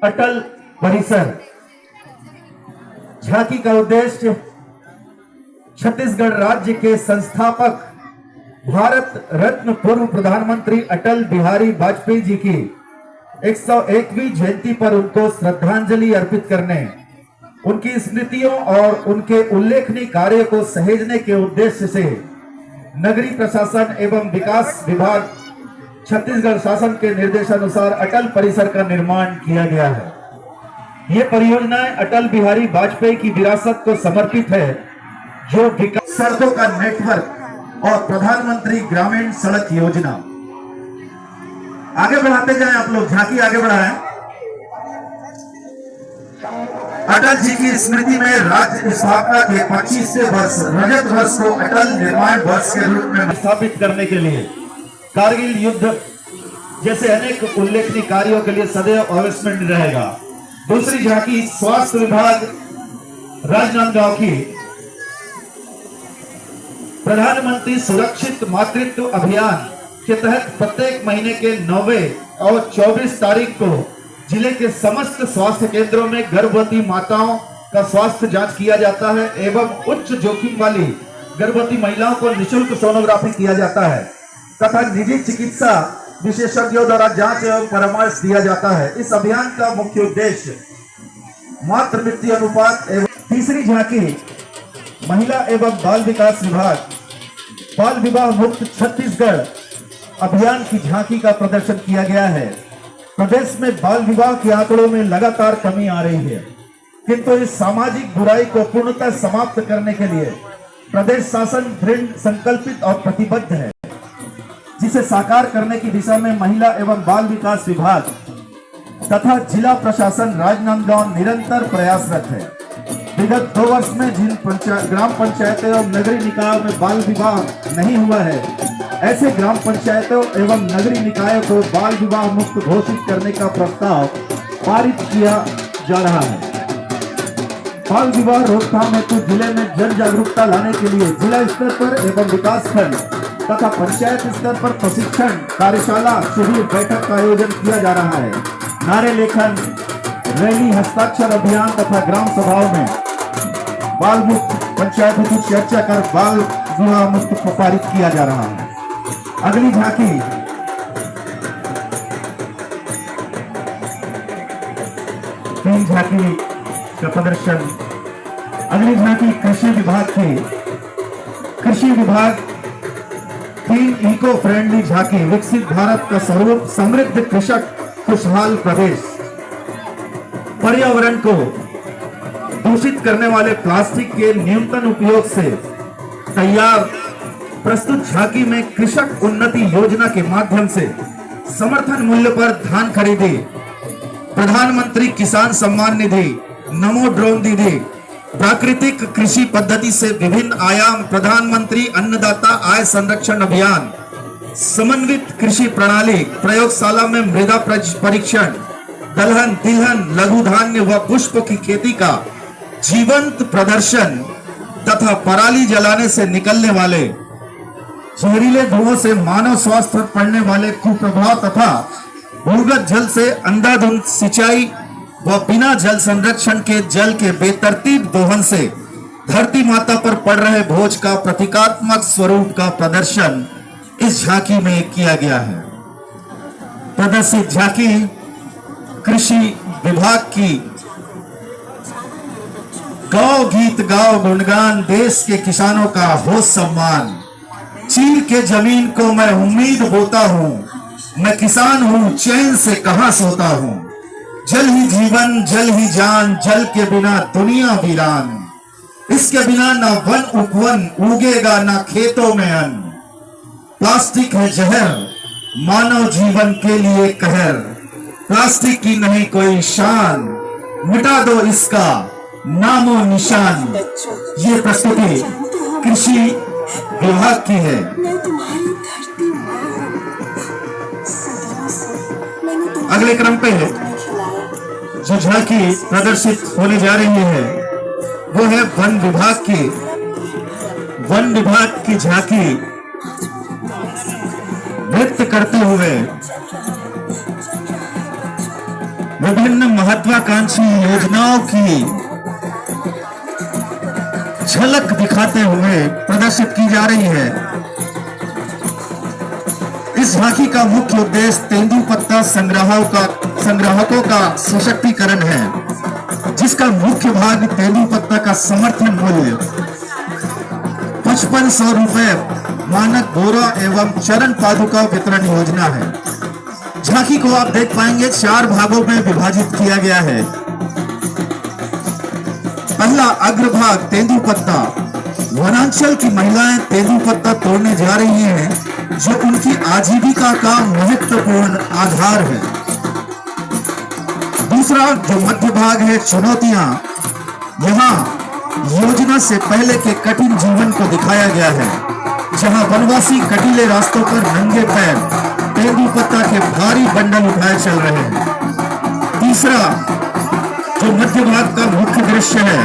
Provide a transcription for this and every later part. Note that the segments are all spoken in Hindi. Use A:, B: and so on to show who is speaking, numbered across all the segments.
A: अटल परिसर। झांकी का उद्देश्य छत्तीसगढ़ राज्य के संस्थापक भारत रत्न पूर्व प्रधानमंत्री अटल बिहारी वाजपेयी जी की 101वीं जयंती पर उनको श्रद्धांजलि अर्पित करने, उनकी स्मृतियों और उनके उल्लेखनीय कार्य को सहेजने के उद्देश्य से नगरीय प्रशासन एवं विकास विभाग छत्तीसगढ़ शासन के निर्देशानुसार अटल परिसर का निर्माण किया गया है। ये परियोजनाएं अटल बिहारी वाजपेयी की विरासत को समर्पित है, जो विकास सड़कों का नेटवर्क और प्रधानमंत्री ग्रामीण सड़क योजना। आगे बढ़ाते जाएं आप लोग, झांकी आगे बढ़ाएं। अटल जी की स्मृति में राज्य स्थापना के 25वें वर्ष रजत वर्ष को अटल निर्माण वर्ष के रूप में स्थापित करने के लिए कारगिल युद्ध जैसे अनेक उल्लेखनीय कार्यों के लिए सदैव अविस्मरणीय रहेगा। दूसरी झांकी स्वास्थ्य विभाग राजनांदगांव की प्रधानमंत्री सुरक्षित मातृत्व अभियान के तहत प्रत्येक महीने के 9वें और 24 तारीख को जिले के समस्त स्वास्थ्य केंद्रों में गर्भवती माताओं का स्वास्थ्य जांच किया जाता है एवं उच्च जोखिम वाली गर्भवती महिलाओं को निःशुल्क सोनोग्राफी किया जाता है तथा निजी चिकित्सा विशेषज्ञों द्वारा जांच एवं परामर्श दिया जाता है। इस अभियान का मुख्य उद्देश्य मातृ मृत्यु अनुपात एवं तीसरी झांकी महिला एवं बाल विकास विभाग बाल विवाह मुक्त छत्तीसगढ़ अभियान की झांकी का प्रदर्शन किया गया है। प्रदेश में बाल विवाह के आंकड़ों में लगातार कमी आ रही है, किंतु इस सामाजिक बुराई को पूर्णतः समाप्त करने के लिए प्रदेश शासन दृढ़ संकल्पित और प्रतिबद्ध है, जिसे साकार करने की दिशा में महिला एवं बाल विकास विभाग तथा जिला प्रशासन राजनांदगांव निरंतर प्रयासरत है। विगत 2 वर्ष में जिन ग्राम पंचायतें एवं नगरीय निकायों में बाल विवाह नहीं हुआ है, ऐसे ग्राम पंचायतों एवं नगरीय निकायों को बाल विवाह मुक्त घोषित करने का प्रस्ताव पारित किया जा रहा है। बाल विवाह रोकथाम हेतु जिले में जन जागरूकता लाने के लिए जिला स्तर पर एवं विकास खंड तथा पंचायत स्तर पर प्रशिक्षण कार्यशाला शिविर बैठक का आयोजन किया जा रहा है। नारे लेखन, रैली, हस्ताक्षर अभियान तथा ग्राम सभाओं में बाल मुक्त पंचायत हेतु चर्चा कर बाल विवाह मुक्त को पारित किया जा रहा है। अगली झांकी तीन झांकी का प्रदर्शन। अगली झांकी कृषि विभाग की। कृषि विभाग 3 इको फ्रेंडली झांकी विकसित भारत का स्वरूप समृद्ध कृषक खुशहाल प्रदेश। पर्यावरण को दूषित करने वाले प्लास्टिक के न्यूनतम उपयोग से तैयार प्रस्तुत झांकी में कृषक उन्नति योजना के माध्यम से समर्थन मूल्य पर धान खरीदी, प्रधानमंत्री किसान सम्मान निधि, नमो ड्रोन दीदी, प्राकृतिक कृषि पद्धति से विभिन्न आयाम, प्रधानमंत्री अन्नदाता आय संरक्षण अभियान, समन्वित कृषि प्रणाली, प्रयोगशाला में मृदा परीक्षण, दलहन, तिलहन, लघु धान्य व पुष्प की खेती का जीवंत प्रदर्शन तथा पराली जलाने से निकलने वाले जहरीले धुओं से मानव स्वास्थ्य पर पड़ने वाले कुप्रभाव तथा भूगर्भ जल से अंधाधुंध सिंचाई व बिना जल संरक्षण के जल के बेतरतीब दोहन से धरती माता पर पड़ रहे बोझ का प्रतीकात्मक स्वरूप का प्रदर्शन इस झांकी में किया गया है। प्रदर्शित झांकी कृषि विभाग की गाओ गीत गाओ गुणगान, देश के किसानों का हो सम्मान, चीर के जमीन को मैं उम्मीद बोता हूँ, मैं किसान हूँ चैन से कहां सोता हूँ, जल ही जीवन जल ही जान, जल के बिना दुनिया वीरान, इसके बिना ना वन उपवन उगेगा ना खेतों में अन्न, प्लास्टिक है जहर मानव जीवन के लिए कहर, प्लास्टिक की नहीं कोई शान, मिटा दो इसका नामो निशान। ये प्रस्तुति कृषि विभाग की है। अगले क्रम पे जो झांकी प्रदर्शित होने जा रही है वो है वन विभाग की झांकी नृत्य करते हुए
B: विभिन्न महत्वाकांक्षी योजनाओं की झलक दिखाते हुए प्रदर्शित की जा रही है। इस झांकी का मुख्य उद्देश्य तेंदुपत्ता संग्राहकों का सशक्तिकरण है, जिसका मुख्य भाग तेंदुपत्ता का समर्थन मूल्य 5500 रुपए मानक बोरा एवं चरण पादुका वितरण योजना है। झांकी को आप देख पाएंगे 4 भागों में विभाजित किया गया है। पहला अग्रभाग तेंदुपत्ता। वनांचल की महिलाएं तेंदुपत्ता तोड़ने जा रही हैं, जो उनकी आजीविका का महत्वपूर्ण आधार है। दूसरा जो मध्य भाग है चुनौतियां। यहाँ योजना से पहले के कठिन जीवन को दिखाया गया है, जहां वनवासी कटीले रास्तों पर नंगे पैर तेंदुपत्ता के भारी बंडल उठाए चल रहे हैं। तीसरा जो मध्य भाग का मुख्य दृश्य है,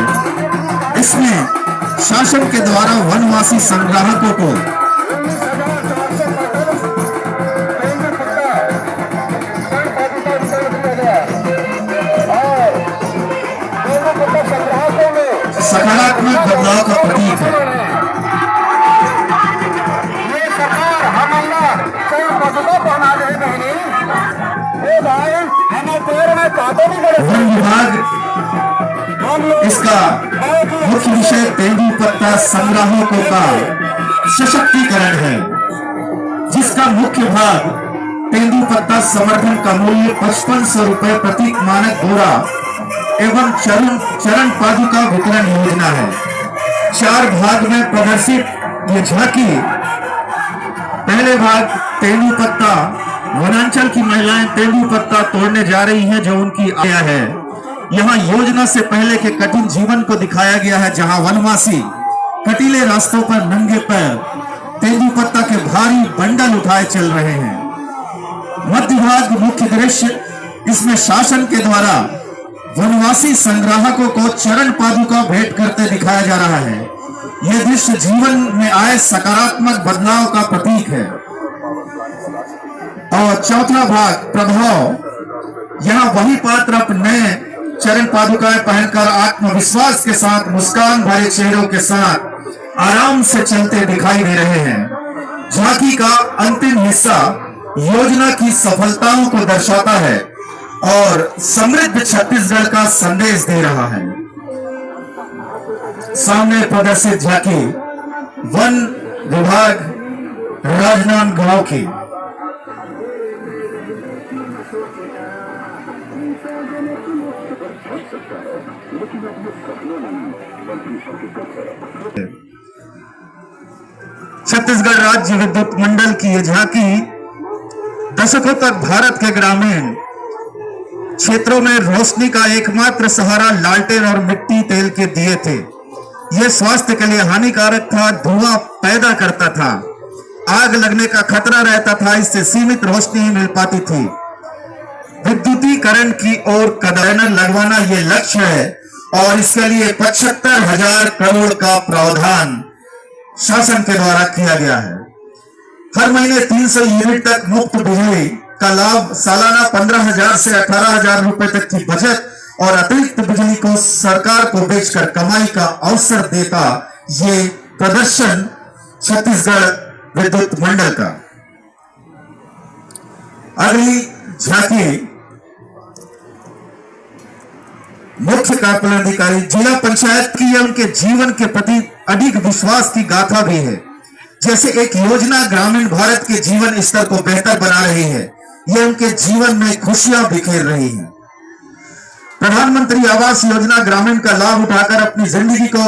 B: इसमें शासन के द्वारा वनवासी संग्राहकों को सकारात्मक बदलाव का प्रतीक है। वन विभाग इसका मुख्य विषय तेंदुपत्ता संग्राहकों का सशक्तिकरण है, जिसका मुख्य भाग तेंदुपत्ता समर्थन का मूल्य 5500 रुपए प्रति मानक बोरा एवं चरण पादुका वितरण योजना है। 4 भाग में प्रदर्शित ये झांकी। पहले भाग तेंदुपत्ता। वनांचल की महिलाएं तेंदुपत्ता तोड़ने जा रही हैं, जो उनकी आय है। यहाँ योजना से पहले के कठिन जीवन को दिखाया गया है, जहां वनवासी कटीले रास्तों पर नंगे पैर तेंदुपत्ता के भारी बंडल उठाए चल रहे हैं। मध्य भाग मुख्य दृश्य। इसमें शासन के द्वारा वनवासी संग्राहकों को चरण पादुका भेंट करते दिखाया जा रहा है। यह दृश्य जीवन में आए सकारात्मक बदलाव का प्रतीक है। और चौथा भाग प्रभाव। यहाँ वही पात्र अपने चरण पादुकाएं पहनकर आत्मविश्वास के साथ मुस्कान भरे चेहरों के साथ आराम से चलते दिखाई दे रहे हैं। झांकी का अंतिम हिस्सा योजना की सफलताओं को दर्शाता है और समृद्ध छत्तीसगढ़ का संदेश दे रहा है। सामने प्रदर्शित झांकी वन विभाग राजनांदगांव की। छत्तीसगढ़ राज्य विद्युत मंडल की यह झांकी दशकों तक भारत के ग्रामीण क्षेत्रों में रोशनी का एकमात्र सहारा लालटेन और मिट्टी तेल के दिए थे। यह स्वास्थ्य के लिए हानिकारक था, धुआं पैदा करता था, आग लगने का खतरा रहता था, इससे सीमित रोशनी ही मिल पाती थी। विद्युतीकरण की ओर कदम लगवाना यह लक्ष्य है और इसके लिए 75,000 करोड़ का प्रावधान शासन के द्वारा किया गया है। हर महीने 300 यूनिट तक मुफ्त बिजली का लाभ, सालाना 15,000 से 18,000 रुपए तक की बचत और अतिरिक्त बिजली को सरकार को बेचकर कमाई का अवसर देता ये प्रदर्शन छत्तीसगढ़ विद्युत मंडल का। अगली झांकी मुख्य कार्यपालन अधिकारी जिला पंचायत की उनके जीवन के प्रति अधिक विश्वास की गाथा भी है। जैसे एक योजना ग्रामीण भारत के जीवन स्तर को बेहतर बना रही है, यह उनके जीवन में खुशियां बिखेर रही है। प्रधानमंत्री आवास योजना ग्रामीण का लाभ उठाकर अपनी जिंदगी को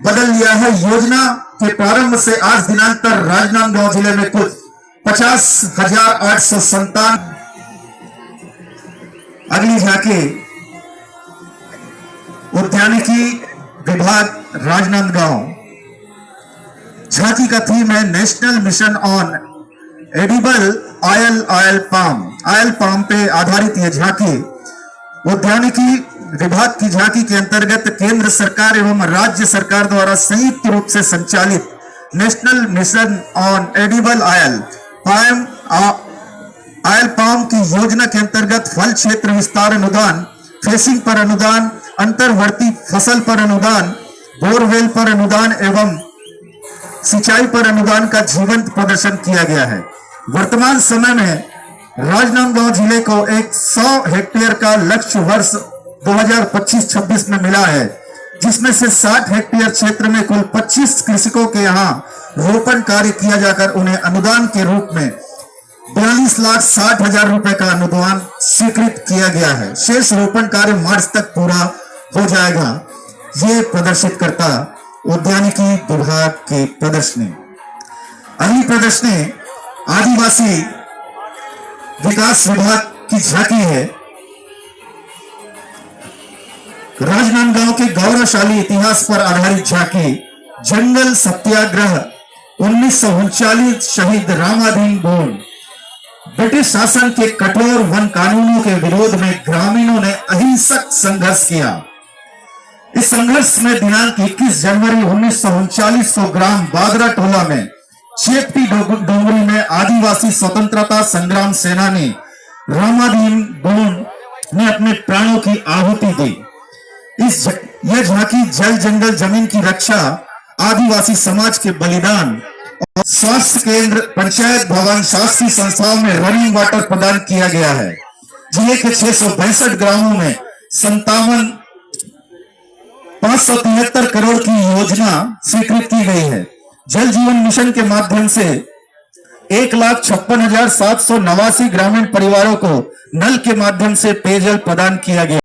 B: बदल लिया है। योजना के प्रारंभ से आज दिनांक तक राजनांदगांव जिले में कुल 50,857। अगली झांकी उद्यानिकी विभाग राजनांदगांव। झांकी का थीम है national mission on edible oil palm पे आधारित यह झांकी उद्यानिकी विभाग की झांकी के अंतर्गत केंद्र सरकार एवं राज्य सरकार द्वारा संयुक्त रूप से संचालित national mission on edible oil oil palm की योजना के अंतर्गत फल क्षेत्र विस्तार अनुदान, फेसिंग पर अनुदान, अंतर्वर्ती फसल पर अनुदान, बोरवेल पर अनुदान एवं सिंचाई पर अनुदान का जीवंत प्रदर्शन किया गया है। वर्तमान समय में राजनांदगांव जिले को एक 100 हेक्टेयर का लक्ष्य वर्ष 2025-26 में मिला है, जिसमें से 60 हेक्टेयर क्षेत्र में कुल 25 कृषकों के यहाँ रोपण कार्य किया जाकर उन्हें अनुदान के रूप में 42,60,000 रुपए का अनुदान स्वीकृत किया गया है। शेष रोपण कार्य मार्च तक पूरा हो जाएगा। ये प्रदर्शित करता उद्यानिकी विभाग की प्रदर्शनी। अगली प्रदर्शनी आदिवासी विकास विभाग की झांकी है। राजनांदगांव के गौरवशाली इतिहास पर आधारित झांकी जंगल सत्याग्रह 1939 शहीद रामाधीन गोंड। ब्रिटिश शासन के कठोर वन कानूनों के विरोध में ग्रामीणों ने अहिंसक संघर्ष किया। इस संघर्ष में दिनांक 21 जनवरी 1939 को ग्राम बागरा टोला में चेपटी डोंगरी में आदिवासी स्वतंत्रता संग्राम सेनानी रामाधीन गोंड ने अपने प्राणों की आहुति दी। यह झांकी जल जंगल जमीन की रक्षा, आदिवासी समाज के बलिदान और स्वास्थ्य केंद्र, पंचायत भवन, शासकीय संस्थाओं में रनिंग वाटर प्रदान किया गया है। जिले के 662 ग्रामों में 573 करोड़ की योजना स्वीकृत की गई है। जल जीवन मिशन के माध्यम से 1,56,789 ग्रामीण परिवारों को नल के माध्यम से पेयजल प्रदान किया गया।